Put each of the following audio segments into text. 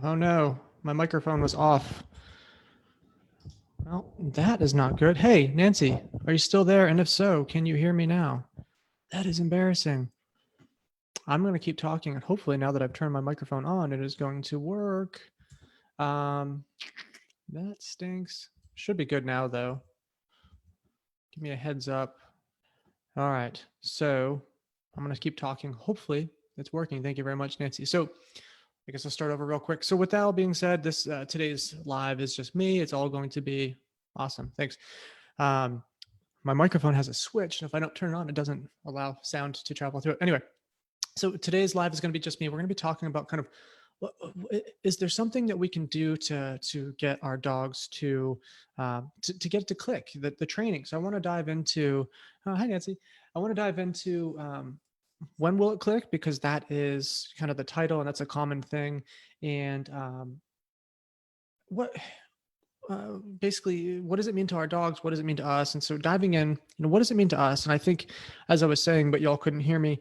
Oh no, my microphone was off. Well, that is not good. Hey, Nancy, are you still there? And if so, can you hear me now? That is embarrassing. I'm going to keep talking, and hopefully now that I've turned my microphone on, it is going to work. Um, that stinks. Should be good now, though. Give me a heads up. All right, so I'm going to keep talking. Hopefully it's working. Thank you very much, Nancy. So I guess I'll start over real quick. So with that all being said, this today's live is just me. It's all going to be awesome. Thanks. Um, my microphone has a switch, and if I don't turn it on, it doesn't allow sound to travel through it. Anyway, so today's live is going to be just me. We're going to be talking about kind of is there something that we can do to get our dogs to get it to click the training. So I want to dive into. Hi Nancy. I want to dive into when will it click, because that is kind of the title and that's a common thing. And what basically, what does it mean to our dogs? What does it mean to us? And so diving in, what does it mean to us? And I think, as I was saying, but y'all couldn't hear me,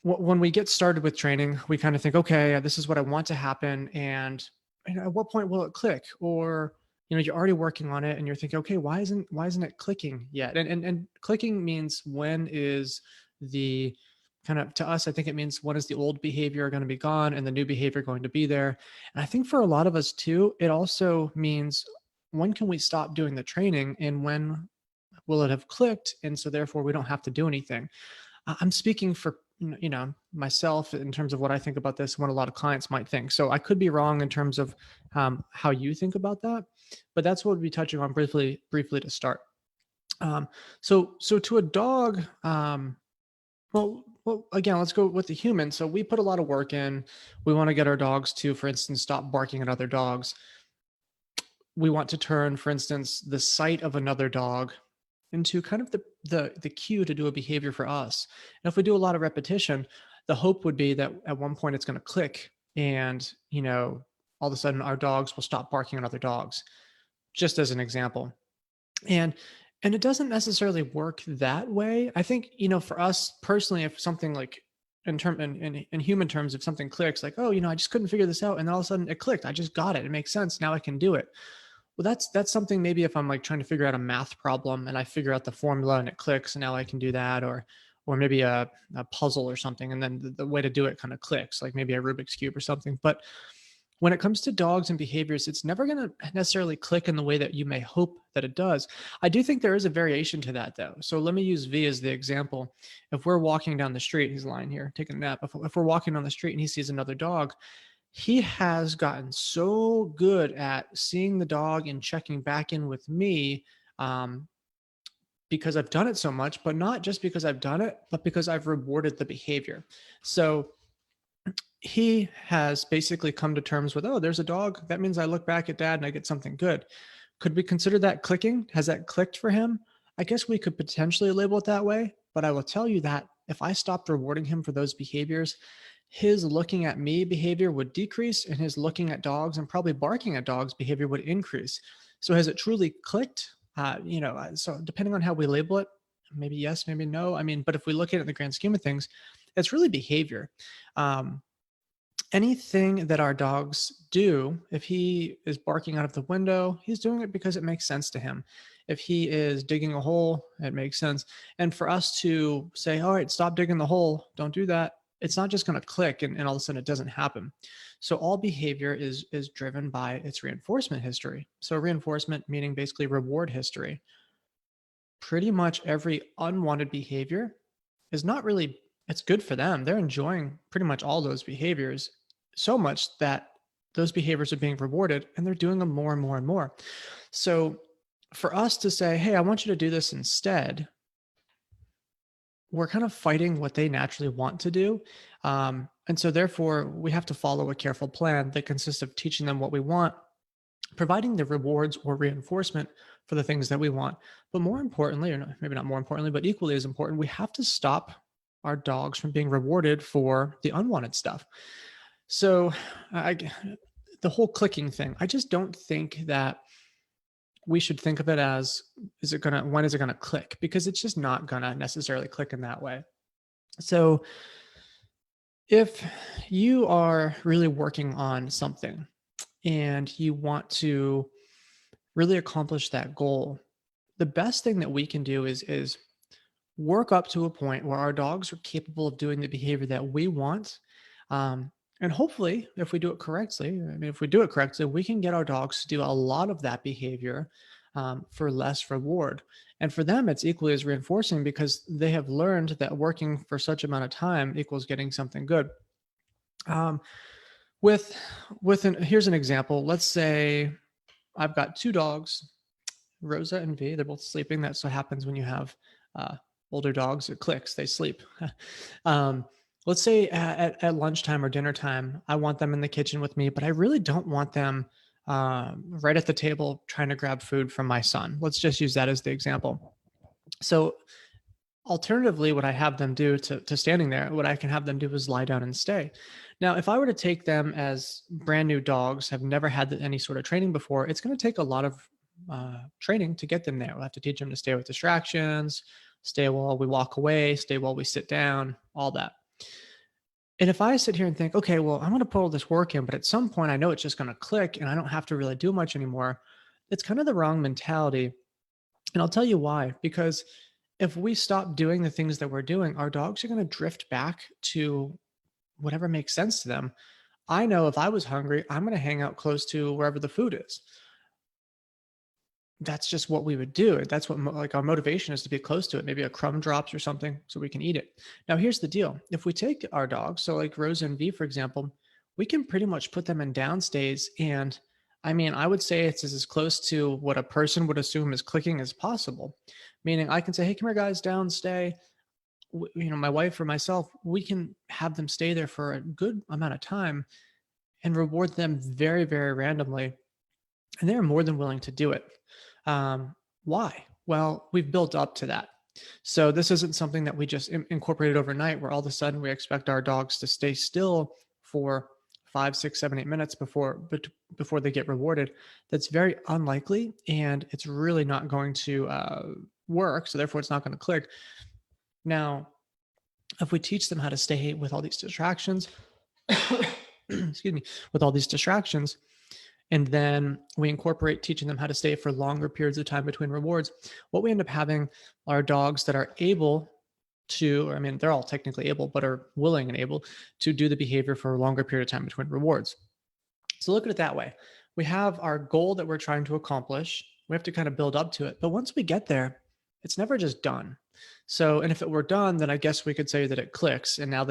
when we get started with training, we kind of think, okay, this is what I want to happen. And at what point will it click? Or, you're already working on it and you're thinking, okay, why isn't it clicking yet? And clicking means when is the kind of, to us, I think it means when is the old behavior going to be gone and the new behavior going to be there? And I think for a lot of us too, it also means when can we stop doing the training and when will it have clicked? And so therefore we don't have to do anything. I'm speaking for myself in terms of what I think about this and what a lot of clients might think. So I could be wrong in terms of how you think about that, but that's what we'll be touching on briefly to start. So to a dog, well, again, let's go with the human. So we put a lot of work in. We want to get our dogs to, for instance, stop barking at other dogs. We want to turn, for instance, the sight of another dog into kind of the cue to do a behavior for us. And if we do a lot of repetition, the hope would be that at one point it's going to click and, all of a sudden our dogs will stop barking at other dogs, just as an example. And it doesn't necessarily work that way. I think, for us personally, if something like in human terms, if something clicks, like, oh, I just couldn't figure this out, and then all of a sudden it clicked, I just got it. It makes sense. Now I can do it. Well, that's something maybe if I'm like trying to figure out a math problem and I figure out the formula and it clicks and now I can do that, or maybe a puzzle or something, and then the way to do it kind of clicks, like maybe a Rubik's Cube or something. But when it comes to dogs and behaviors, it's never going to necessarily click in the way that you may hope that it does. I do think there is a variation to that, though. So let me use V as the example. If we're walking down the street, he's lying here taking a nap. If we're walking down the street and he sees another dog, he has gotten so good at seeing the dog and checking back in with me, because I've done it so much, but not just because I've done it, but because I've rewarded the behavior. So he has basically come to terms with, oh, there's a dog. That means I look back at dad and I get something good. Could we consider that clicking? Has that clicked for him? I guess we could potentially label it that way, but I will tell you that if I stopped rewarding him for those behaviors, his looking at me behavior would decrease and his looking at dogs and probably barking at dogs behavior would increase. So has it truly clicked? So depending on how we label it, maybe yes, maybe no. I mean, but if we look at it in the grand scheme of things, it's really behavior. Anything that our dogs do, if he is barking out of the window, he's doing it because it makes sense to him. If he is digging a hole, it makes sense. And for us to say, all right, stop digging the hole, don't do that, it's not just going to click and all of a sudden it doesn't happen. So all behavior is driven by its reinforcement history. So reinforcement meaning basically reward history. Pretty much every unwanted behavior is not really, it's good for them. They're enjoying pretty much all those behaviors so much that those behaviors are being rewarded and they're doing them more and more and more. So for us to say, hey, I want you to do this instead, we're kind of fighting what they naturally want to do. And so therefore we have to follow a careful plan that consists of teaching them what we want, providing the rewards or reinforcement for the things that we want. But more importantly, or maybe not more importantly, but equally as important, we have to stop our dogs from being rewarded for the unwanted stuff. So the whole clicking thing, I just don't think that we should think of it as, when is it going to click? Because it's just not going to necessarily click in that way. So if you are really working on something and you want to really accomplish that goal, the best thing that we can do is work up to a point where our dogs are capable of doing the behavior that we want. Um, and hopefully, if we do it correctly, I mean, if we do it correctly, we can get our dogs to do a lot of that behavior for less reward. And for them, it's equally as reinforcing because they have learned that working for such amount of time equals getting something good. Um, with here's an example. Let's say I've got two dogs, Rosa and V. They're both sleeping. That's what happens when you have older dogs. It clicks. They sleep. um, let's say at lunchtime or dinner time, I want them in the kitchen with me, but I really don't want them right at the table trying to grab food from my son. Let's just use that as the example. So alternatively, what I have them do to standing there, what I can have them do is lie down and stay. Now, if I were to take them as brand new dogs, have never had any sort of training before, it's going to take a lot of training to get them there. We'll have to teach them to stay with distractions, stay while we walk away, stay while we sit down, all that. And if I sit here and think, okay, well, I'm going to put all this work in, but at some point I know it's just going to click and I don't have to really do much anymore, it's kind of the wrong mentality. And I'll tell you why. Because if we stop doing the things that we're doing, our dogs are going to drift back to whatever makes sense to them. I know if I was hungry, I'm going to hang out close to wherever the food is. That's just what we would do. That's what like our motivation is, to be close to it. Maybe a crumb drops or something so we can eat it. Now, here's the deal. If we take our dogs, so like Rosa and V, for example, we can pretty much put them in downstays. And I mean, I would say it's as close to what a person would assume is clicking as possible. Meaning I can say, hey, come here, guys, downstay. My wife or myself, we can have them stay there for a good amount of time and reward them very, very randomly. And they're more than willing to do it. Why? Well, we've built up to that. So this isn't something that we just incorporated overnight, where all of a sudden we expect our dogs to stay still for 5, 6, 7, 8 minutes before they get rewarded. That's very unlikely, and it's really not going to work. So therefore, it's not going to click. Now, if we teach them how to stay with all these distractions, excuse me, with all these distractions, and then we incorporate teaching them how to stay for longer periods of time between rewards, what we end up having are dogs that are able to, I mean, they're all technically able, but are willing and able to do the behavior for a longer period of time between rewards. So look at it that way. We have our goal that we're trying to accomplish. We have to kind of build up to it. But once we get there, it's never just done. So, and if it were done, then I guess we could say that it clicks and now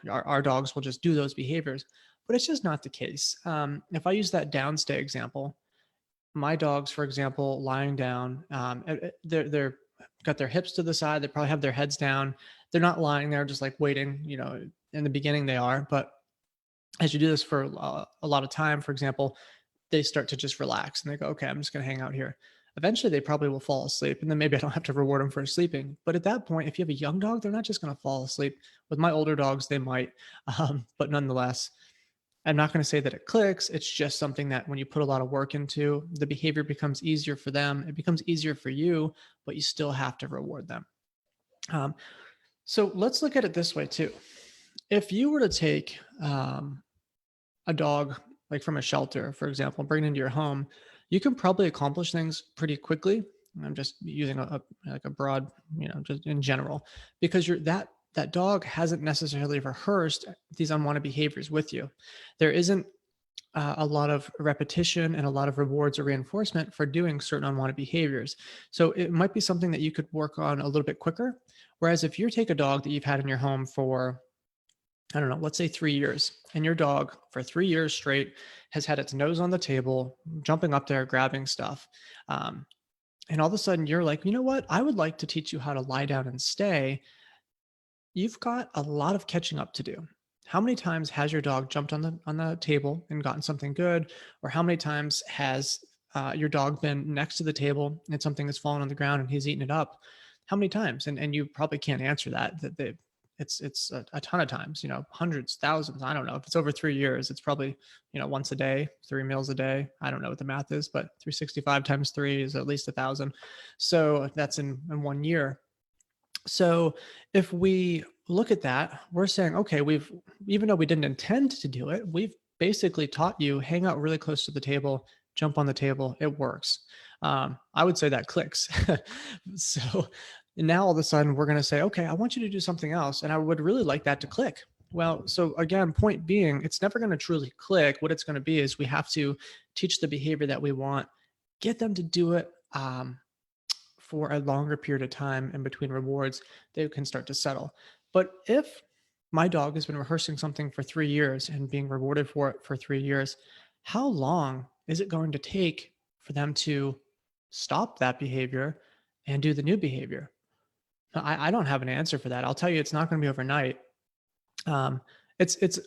our dogs will just do those behaviors. But it's just not the case. If I use that downstay example, my dogs, for example, lying down, they're got their hips to the side. They probably have their heads down. They're not lying there just like waiting. In the beginning they are, but as you do this for a lot of time, for example, they start to just relax and they go, okay, I'm just going to hang out here. Eventually, they probably will fall asleep, and then maybe I don't have to reward them for sleeping. But at that point, if you have a young dog, they're not just going to fall asleep. With my older dogs, they might, but nonetheless, I'm not going to say that it clicks. It's just something that when you put a lot of work into, the behavior becomes easier for them. It becomes easier for you, but you still have to reward them. Um, so let's look at it this way too. If you were to take a dog like from a shelter, for example, bring it into your home, you can probably accomplish things pretty quickly. I'm just using like a broad, just in general, because that dog hasn't necessarily rehearsed these unwanted behaviors with you. There isn't a lot of repetition and a lot of rewards or reinforcement for doing certain unwanted behaviors. So it might be something that you could work on a little bit quicker. Whereas if you take a dog that you've had in your home for, I don't know, let's say 3 years, and your dog for 3 years straight has had its nose on the table, jumping up there, grabbing stuff. And all of a sudden you're like, you know what? I would like to teach you how to lie down and stay. You've got a lot of catching up to do. How many times has your dog jumped on the table and gotten something good? Or how many times has your dog been next to the table and something has fallen on the ground and he's eaten it up? How many times? And you probably can't answer that. It's a ton of times, hundreds, thousands. I don't know. If it's over 3 years, it's probably, once a day, 3 meals a day. I don't know what the math is, but 365 times 3 is at least 1,000. So that's in 1 year. So if we look at that, we're saying, okay, even though we didn't intend to do it, we've basically taught you hang out really close to the table, jump on the table. It works. I would say that clicks. So now all of a sudden we're going to say, okay, I want you to do something else. And I would really like that to click. Well, so again, point being, it's never going to truly click. What it's going to be is we have to teach the behavior that we want, get them to do it. For a longer period of time in between rewards, they can start to settle. But if my dog has been rehearsing something for 3 years and being rewarded for it for 3 years, how long is it going to take for them to stop that behavior and do the new behavior? I don't have an answer for that. I'll tell you, it's not going to be overnight. Um, it's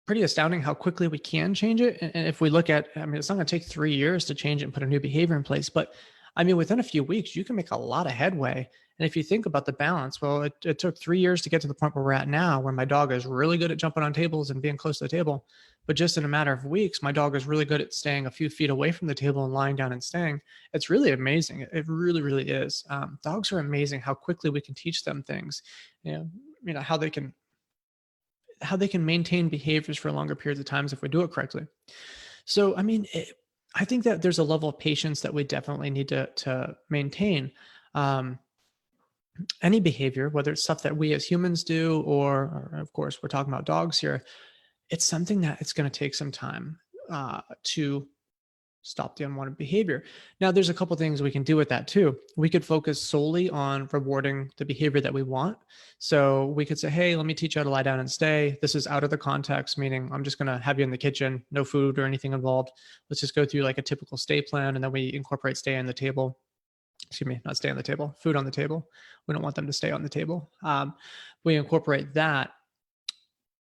pretty astounding how quickly we can change it. And if we look at, I mean, it's not going to take 3 years to change it and put a new behavior in place, but I mean, within a few weeks, you can make a lot of headway. And if you think about the balance, well, it took 3 years to get to the point where we're at now, where my dog is really good at jumping on tables and being close to the table. But just in a matter of weeks, my dog is really good at staying a few feet away from the table and lying down and staying. It's really amazing. It really, really is. Dogs are amazing how quickly we can teach them things. You know how they can maintain behaviors for longer periods of times if we do it correctly. So, I mean, I think that there's a level of patience that we definitely need to maintain. Um, any behavior, whether it's stuff that we as humans do, or of course, we're talking about dogs here, it's something that it's going to take some time to stop the unwanted behavior. Now, there's a couple things we can do with that too. We could focus solely on rewarding the behavior that we want. So we could say, hey, let me teach you how to lie down and stay. This is out of the context, meaning I'm just going to have you in the kitchen, no food or anything involved. Let's just go through like a typical stay plan, and then we incorporate stay on the table. Excuse me, not stay on the table, food on the table. We don't want them to stay on the table. We incorporate that.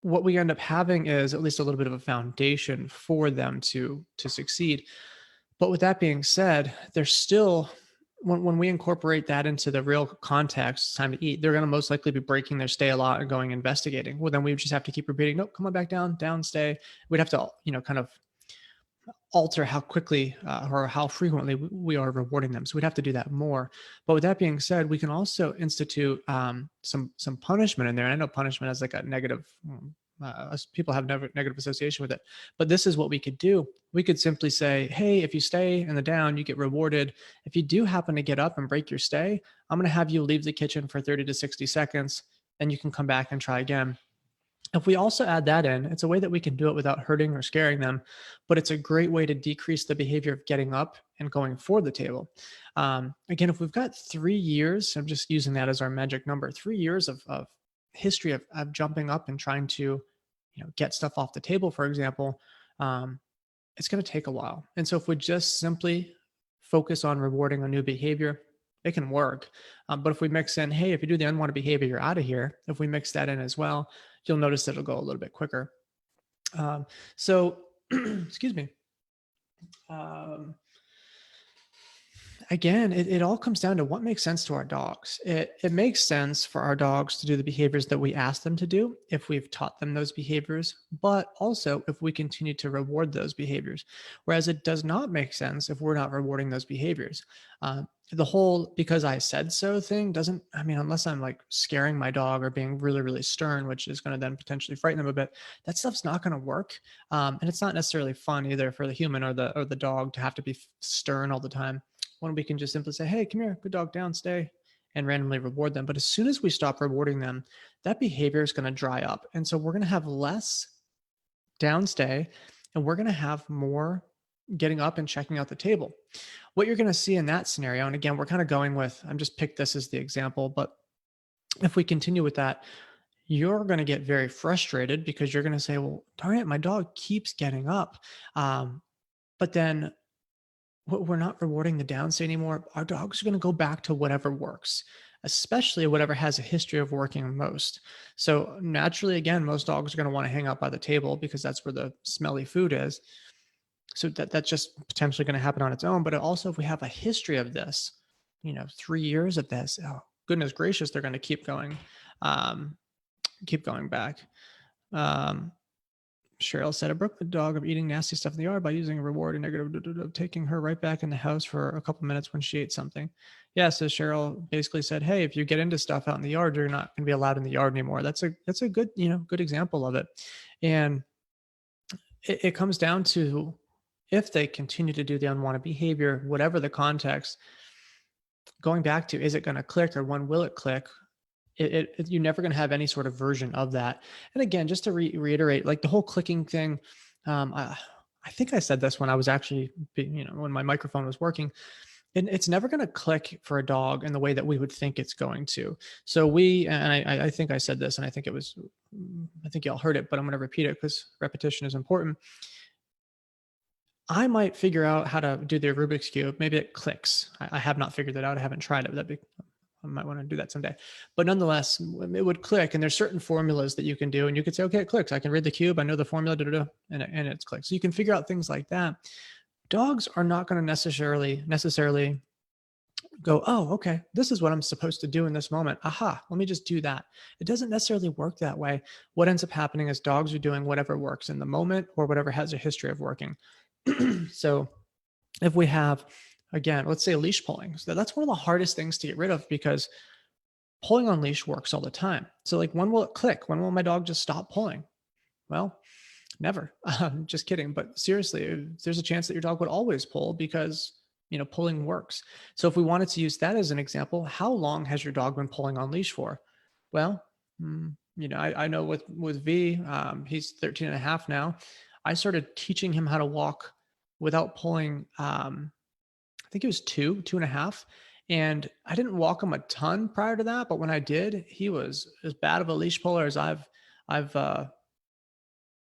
What we end up having is at least a little bit of a foundation for them to succeed. But with that being said, there's still, when we incorporate that into the real context, it's time to eat, they're going to most likely be breaking their stay a lot and going investigating. Well, then we just have to keep repeating, nope, come on back down, down, stay. We'd have to, kind of alter how quickly or how frequently we are rewarding them. So we'd have to do that more. But with that being said, we can also institute some punishment in there. And I know punishment has like a negative, people have negative association with it. But this is what we could do. We could simply say, hey, if you stay in the down, you get rewarded. If you do happen to get up and break your stay, I'm going to have you leave the kitchen for 30 to 60 seconds, and you can come back and try again. If we also add that in, it's a way that we can do it without hurting or scaring them, but it's a great way to decrease the behavior of getting up and going for the table. Again, if we've got 3 years, I'm just using that as our magic number, 3 years of history of jumping up and trying to, get stuff off the table, for example, it's going to take a while. And so if we just simply focus on rewarding a new behavior, it can work. But if we mix in, hey, if you do the unwanted behavior, you're out of here. If we mix that in as well, you'll notice that it'll go a little bit quicker. So, excuse me. Again, it all comes down to what makes sense to our dogs. It makes sense for our dogs to do the behaviors that we ask them to do if we've taught them those behaviors, but also if we continue to reward those behaviors. Whereas it does not make sense if we're not rewarding those behaviors. The whole because I said so thing doesn't, I mean, unless I'm like scaring my dog or being really, really stern, which is going to then potentially frighten them a bit, that stuff's not going to work. And it's not necessarily fun either for the human or the dog to have to be stern all the time, when we can just simply say, hey, come here, good dog, down, stay, and randomly reward them. But as soon as we stop rewarding them, that behavior is going to dry up. And so we're going to have less down, stay, and we're going to have more getting up and checking out the table. What you're going to see in that scenario, and again, we're kind of going with, I'm just picked this as the example, but if we continue with that, you're going to get very frustrated because you're going to say, well, darn it, my dog keeps getting up. But then we're not rewarding the downstay anymore. Our dogs are going to go back to whatever works, especially whatever has a history of working most. So naturally, again, most dogs are going to want to hang out by the table because that's where the smelly food is. So that's just potentially going to happen on its own. But also, if we have a history of this, 3 years of this, oh goodness gracious, they're going to keep going back. Cheryl said, I broke the dog of eating nasty stuff in the yard by using a reward and negative, taking her right back in the house for a couple minutes when she ate something. Yeah. So Cheryl basically said, hey, if you get into stuff out in the yard, you're not going to be allowed in the yard anymore. That's a good, good example of it. And it comes down to, if they continue to do the unwanted behavior, whatever the context, going back to, is it going to click, or when will it click? You're never going to have any sort of version of that. And again, just to reiterate, like the whole clicking thing, I think I said this when I was actually, when my microphone was working. And it's never going to click for a dog in the way that we would think it's going to. So I think I said this, and I think y'all heard it, but I'm going to repeat it because repetition is important. I might figure out how to do the Rubik's Cube. Maybe it clicks. I have not figured that out. I haven't tried it. I might want to do that someday. But nonetheless, it would click. And there's certain formulas that you can do. And you could say, okay, it clicks. I can read the cube. I know the formula, and it's clicked. So you can figure out things like that. Dogs are not going to necessarily go, oh, okay, this is what I'm supposed to do in this moment. Aha, let me just do that. It doesn't necessarily work that way. What ends up happening is dogs are doing whatever works in the moment, or whatever has a history of working. So if we have, again, let's say leash pulling. So that's one of the hardest things to get rid of, because pulling on leash works all the time. So like, when will it click? When will my dog just stop pulling? Well, never. Just kidding. But seriously, there's a chance that your dog would always pull, because pulling works. So if we wanted to use that as an example, how long has your dog been pulling on leash for? Well, I know with V, he's 13 and a half now. I started teaching him how to walk without pulling. I think it was two and a half. And I didn't walk him a ton prior to that, but when I did, he was as bad of a leash puller as I've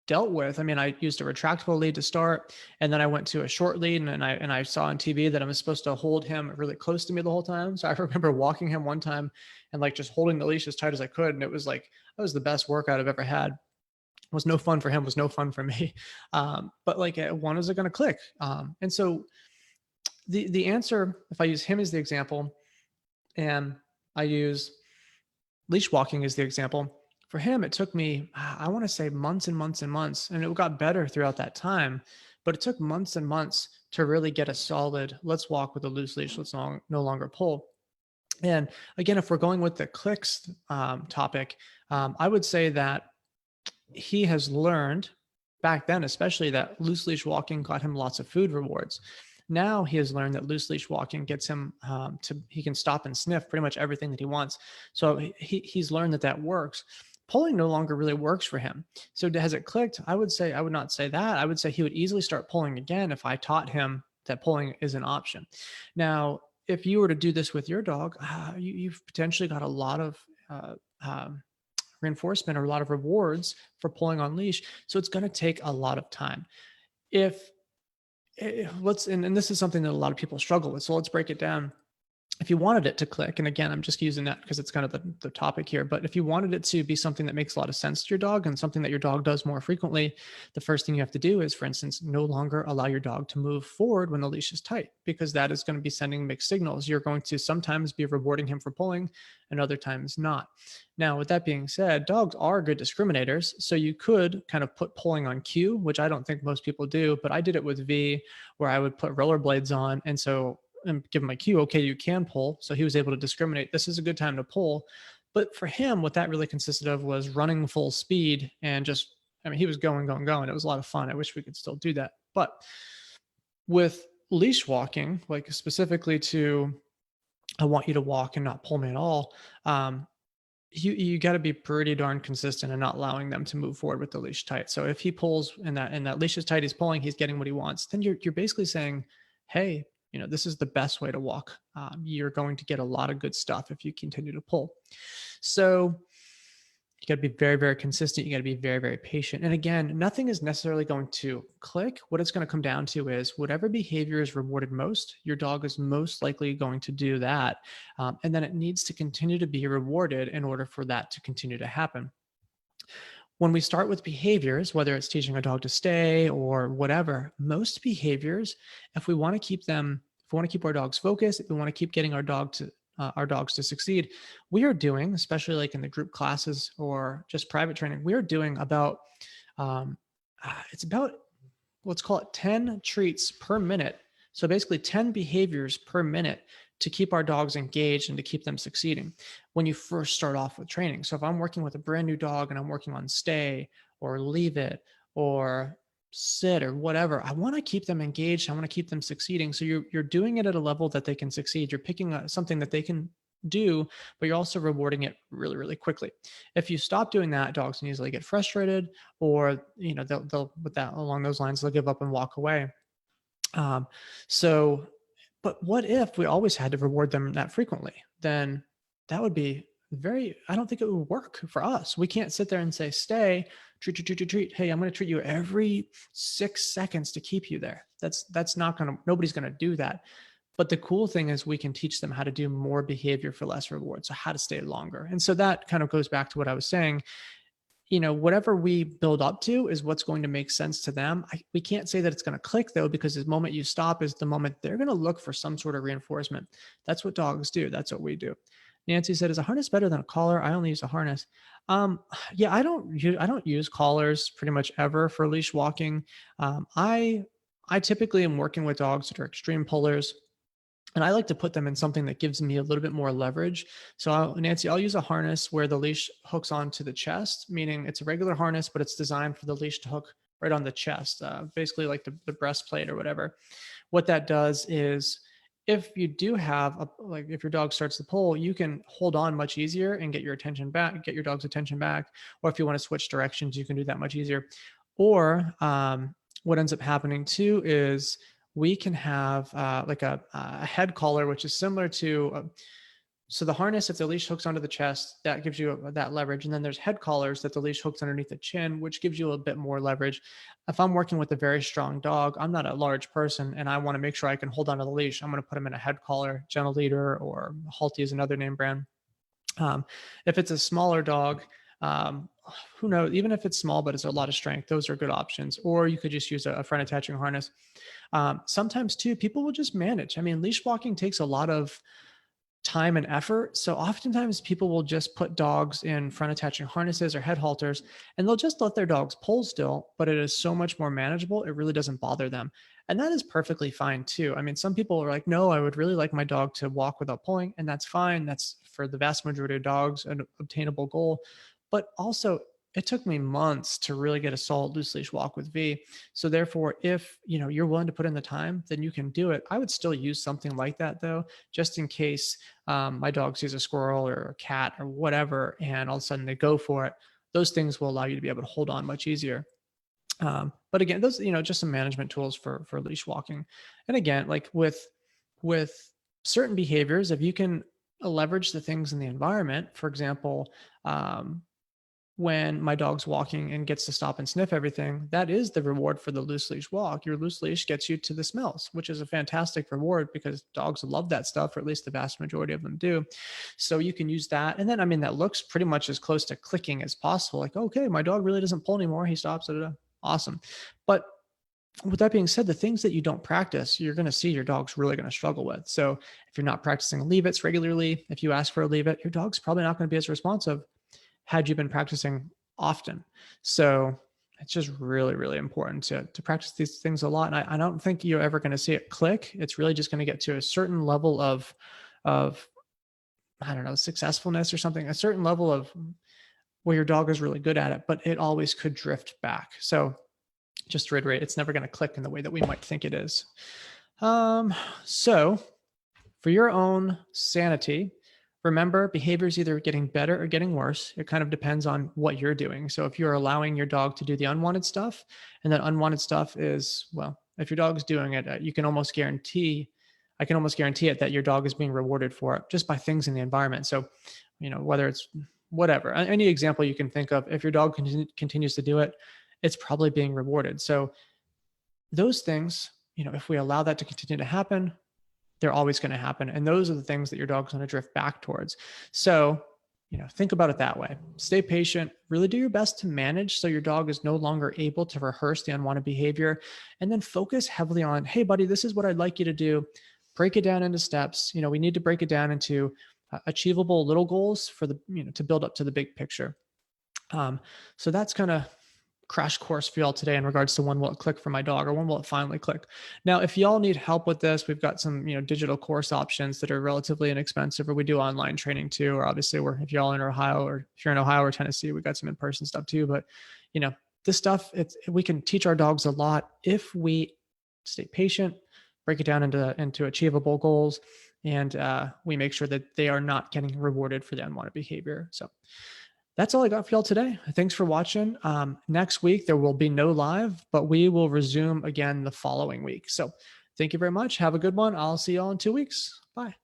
dealt with. I mean, I used a retractable lead to start, and then I went to a short lead, and I saw on TV that I was supposed to hold him really close to me the whole time. So I remember walking him one time and like just holding the leash as tight as I could. And it was like, that was the best workout I've ever had. It was no fun for him, was no fun for me. But like, when is it going to click? And so the answer, if I use him as the example, and I use leash walking as the example, for him, it took me, I want to say, months and months and months, and it got better throughout that time. But it took months and months to really get a solid, let's walk with a loose leash, let's no longer pull. And again, if we're going with the clicks topic, I would say that he has learned back then, especially, that loose leash walking got him lots of food rewards. Now he has learned that loose leash walking gets him he can stop and sniff pretty much everything that he wants. So he's learned that works. Pulling no longer really works for him. So has it clicked? I would not say that. I would say he would easily start pulling again if I taught him that pulling is an option. Now, if you were to do this with your dog, you've potentially got a lot of reinforcement, or a lot of rewards for pulling on leash. So it's going to take a lot of time. And this is something that a lot of people struggle with. So let's break it down. If you wanted it to click, and again, I'm just using that because it's kind of the topic here, but if you wanted it to be something that makes a lot of sense to your dog, and something that your dog does more frequently, the first thing you have to do is, for instance, no longer allow your dog to move forward when the leash is tight, because that is going to be sending mixed signals. You're going to sometimes be rewarding him for pulling, and other times not. Now, with that being said, dogs are good discriminators. So you could kind of put pulling on cue, which I don't think most people do, but I did it with V, where I would put rollerblades on. And give him a cue, okay, you can pull. So he was able to discriminate, this is a good time to pull. But for him, what that really consisted of was running full speed, and he was going. It was a lot of fun. I wish we could still do that. But with leash walking, like specifically to, I want you to walk and not pull me at all. You got to be pretty darn consistent in not allowing them to move forward with the leash tight. So if he pulls and that leash is tight, he's pulling, he's getting what he wants, then you're basically saying, hey, this is the best way to walk. You're going to get a lot of good stuff if you continue to pull. So you got to be very, very consistent. You got to be very, very patient. And again, nothing is necessarily going to click. What it's going to come down to is whatever behavior is rewarded most, your dog is most likely going to do that. And then it needs to continue to be rewarded in order for that to continue to happen. When we start with behaviors, whether it's teaching a dog to stay or whatever, most behaviors, if we want to keep our dogs focused, if we want to keep getting our dogs to succeed, we are doing, especially like in the group classes or just private training, we are doing about, it's about, let's call it 10 treats per minute. So basically 10 behaviors per minute to keep our dogs engaged and to keep them succeeding when you first start off with training. So if I'm working with a brand new dog and I'm working on stay or leave it or sit or whatever, I want to keep them engaged. I want to keep them succeeding. So you're doing it at a level that they can succeed. You're picking something that they can do, but you're also rewarding it really, really quickly. If you stop doing that, dogs can easily get frustrated, or they'll with that along those lines, they'll give up and walk away. Um, so, but what if we always had to reward them that frequently? Then that would be I don't think it would work for us. We can't sit there and say, stay, treat, treat, treat, treat, treat. Hey, I'm going to treat you every 6 seconds to keep you there. That's not going to, nobody's going to do that. But the cool thing is we can teach them how to do more behavior for less reward. So how to stay longer. And so that kind of goes back to what I was saying. Whatever we build up to is what's going to make sense to them. We can't say that it's going to click though, because the moment you stop is the moment they're going to look for some sort of reinforcement. That's what dogs do. That's what we do. Nancy said, "Is a harness better than a collar? I only use a harness." Yeah, I don't use collars pretty much ever for leash walking. I typically am working with dogs that are extreme pullers, and I like to put them in something that gives me a little bit more leverage. So Nancy, I'll use a harness where the leash hooks onto the chest, meaning it's a regular harness, but it's designed for the leash to hook right on the chest, basically like the breastplate or whatever. What that does is, if you do have like if your dog starts to pull, you can hold on much easier and get your dog's attention back. Or if you want to switch directions, you can do that much easier. Or what ends up happening too is we can have like a head collar, which is similar to, so the harness, if the leash hooks onto the chest, that gives you that leverage. And then there's head collars that the leash hooks underneath the chin, which gives you a bit more leverage. If I'm working with a very strong dog, I'm not a large person, and I want to make sure I can hold onto the leash, I'm going to put them in a head collar. Gentle Leader or Halti is another name brand. If it's a smaller dog, um, who knows, even if it's small but it's a lot of strength, those are good options. Or you could just use a front attaching harness. Sometimes too, people will just manage. I mean, leash walking takes a lot of time and effort. So oftentimes people will just put dogs in front attaching harnesses or head halters, and they'll just let their dogs pull still, but it is so much more manageable. It really doesn't bother them. And that is perfectly fine too. I mean, some people are like, no, I would really like my dog to walk without pulling. And that's fine. That's for the vast majority of dogs an obtainable goal. But also, it took me months to really get a solid loose leash walk with V. So therefore, if you're willing to put in the time, then you can do it. I would still use something like that though, just in case my dog sees a squirrel or a cat or whatever, and all of a sudden they go for it. Those things will allow you to be able to hold on much easier. But again, those, just some management tools for leash walking. And again, like with certain behaviors, if you can leverage the things in the environment, for example, when my dog's walking and gets to stop and sniff everything, that is the reward for the loose leash walk. Your loose leash gets you to the smells, which is a fantastic reward because dogs love that stuff, or at least the vast majority of them do. So you can use that. And then, I mean, that looks pretty much as close to clicking as possible. Like, okay, my dog really doesn't pull anymore. He stops. Awesome. But with that being said, the things that you don't practice, you're going to see your dog's really going to struggle with. So if you're not practicing leave its regularly, if you ask for a leave it, your dog's probably not going to be as responsive had you been practicing often. So it's just really, really important to practice these things a lot. And I don't think you're ever going to see it click. It's really just going to get to a certain level of, I don't know, successfulness or something, a certain level of where your dog is really good at it, but it always could drift back. So just to reiterate, it's never going to click in the way that we might think it is. So for your own sanity, remember, behavior is either getting better or getting worse. It kind of depends on what you're doing. So if you're allowing your dog to do the unwanted stuff, and that unwanted stuff is, well, if your dog's doing it, I can almost guarantee it that your dog is being rewarded for it just by things in the environment. So, whether it's whatever, any example you can think of, if your dog continues to do it, it's probably being rewarded. So those things, if we allow that to continue to happen, they're always going to happen. And those are the things that your dog's going to drift back towards. So, think about it that way. Stay patient, really do your best to manage so your dog is no longer able to rehearse the unwanted behavior, and then focus heavily on, hey, buddy, this is what I'd like you to do. Break it down into steps. We need to break it down into achievable little goals for to build up to the big picture. So that's kind of crash course for y'all today in regards to when will it click for my dog, or when will it finally click. Now, if y'all need help with this, we've got some, digital course options that are relatively inexpensive, or we do online training too. Or obviously if y'all in Ohio, or if you're in Ohio or Tennessee, we've got some in-person stuff too. But, you know, this stuff, we can teach our dogs a lot if we stay patient, break it down into achievable goals, and we make sure that they are not getting rewarded for the unwanted behavior. So that's all I got for y'all today. Thanks for watching. Next week, there will be no live, but we will resume again the following week. So thank you very much. Have a good one. I'll see y'all in 2 weeks. Bye.